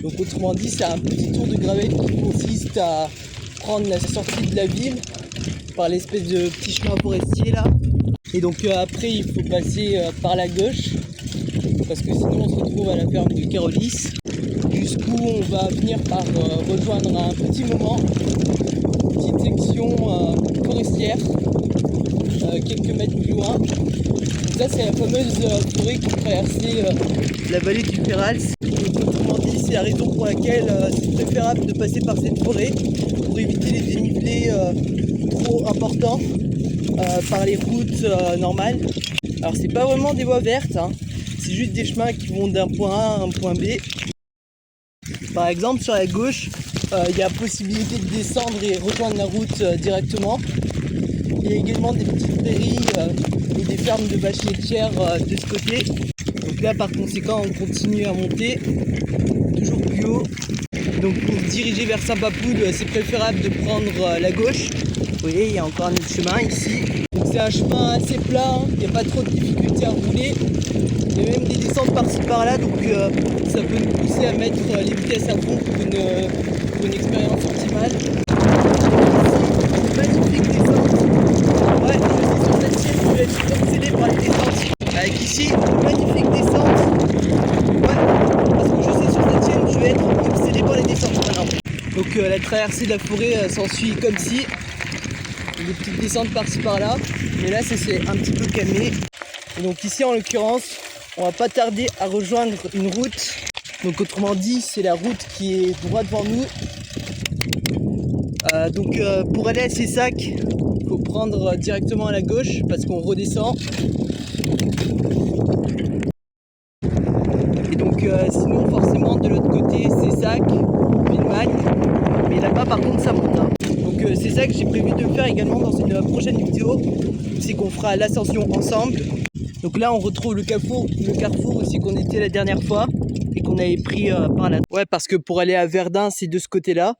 Donc autrement dit, c'est un petit tour de gravette qui consiste à prendre la sortie de la ville par l'espèce de petit chemin forestier là. Et donc après il faut passer par la gauche parce que sinon on se retrouve à la ferme de Carolis, jusqu'où on va finir par rejoindre à un petit moment une petite section forestière quelques mètres plus loin. Donc ça c'est la fameuse forêt qui traversait la vallée du Pérals. Donc autrement dit, c'est la raison pour laquelle c'est préférable de passer par cette forêt pour éviter les dénivelés trop importants par les routes normales. Alors c'est pas vraiment des voies vertes, hein. C'est juste des chemins qui vont d'un point A à un point B. Par exemple sur la gauche, il y a possibilité de descendre et rejoindre la route directement. Il y a également des petites prairies et des fermes de vaches laitières de ce côté. Donc là par conséquent on continue à monter, toujours plus haut. Donc pour se diriger vers Saint-Papoul, c'est préférable de prendre la gauche. Vous voyez, il y a encore un autre chemin ici. Donc c'est un chemin assez plat, hein. Il n'y a pas trop de difficultés à rouler. Il y a même des descentes par-ci par-là, donc ça peut nous pousser à mettre les vitesses à fond pour une expérience optimale. Magnifique descente. Ouais, je suis sur cette chaîne, je vais être obsédé par les descentes. Avec ici, une magnifique descente. Ouais, parce que je sais sur cette chaîne, je vais être obsédé par les descentes maintenant. Donc la traversée de la forêt s'ensuit comme ci. Des petites descentes par-ci par-là. Mais là, ça s'est un petit peu calmé. Et donc ici, en l'occurrence, on va pas tarder à rejoindre une route. Donc autrement dit, c'est la route qui est droit devant nous. Donc pour aller à Cessac, il faut prendre directement à la gauche parce qu'on redescend. Et donc sinon forcément de l'autre côté Cessac, Villemagne. Mais là-bas par contre ça monte, hein. Donc c'est ça que j'ai prévu de faire également dans une prochaine vidéo. C'est qu'on fera l'ascension ensemble. Donc là on retrouve le carrefour aussi qu'on était la dernière fois et qu'on avait pris par là. Ouais, parce que pour aller à Verdun c'est de ce côté là.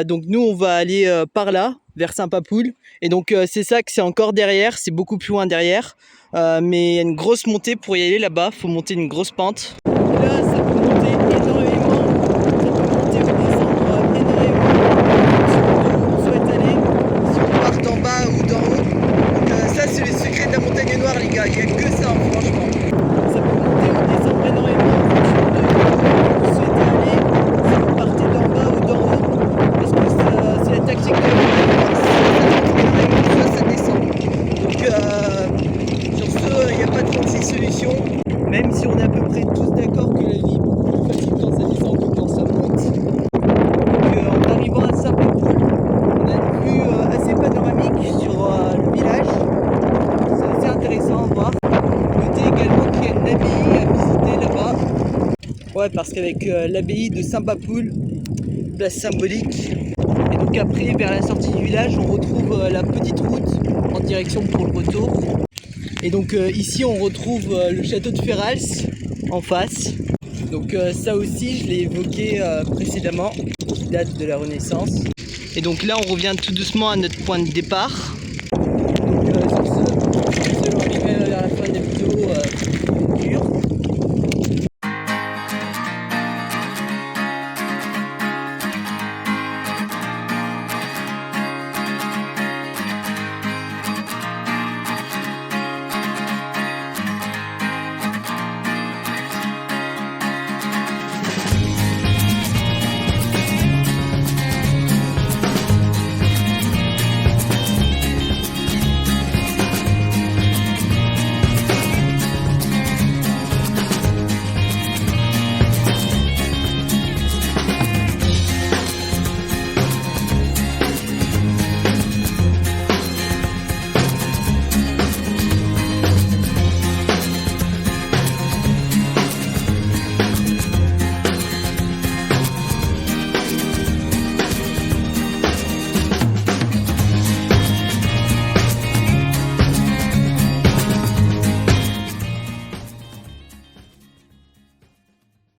Donc nous on va aller par là vers Saint-Papoul et donc c'est ça que c'est encore derrière, c'est beaucoup plus loin derrière, mais il y a une grosse montée pour y aller là-bas, faut monter une grosse pente. Donc là ça peut monter énormément, ça peut monter ou descendre énormément selon où on souhaite aller, si on part d'en bas ou d'en haut. Donc ça c'est les secrets de la montagne noire les gars, il n'y a que ça franchement. Ça peut monter ou descendre énormément en fonction de où vous souhaitez aller, si vous partez d'en bas ou d'en haut. C'est la tactique de la ça descend. Donc sur ce, il n'y a pas de 36 solutions. Même si on est à peu près tous d'accord que la vie est beaucoup plus facile quand ça descend que quand ça monte. Donc en arrivant à Saint-Papoul, on a une vue assez panoramique sur le village. C'est assez intéressant à voir. Notez également qu'il y a une abbaye à visiter là-bas. Ouais, parce qu'avec l'abbaye de Saint-Papoul, place symbolique. Et donc après, vers la sortie du village, on retrouve la petite route en direction pour le retour. Et donc ici, on retrouve le château de Pérals en face. Donc ça aussi, je l'ai évoqué précédemment, qui date de la Renaissance. Et donc là, on revient tout doucement à notre point de départ.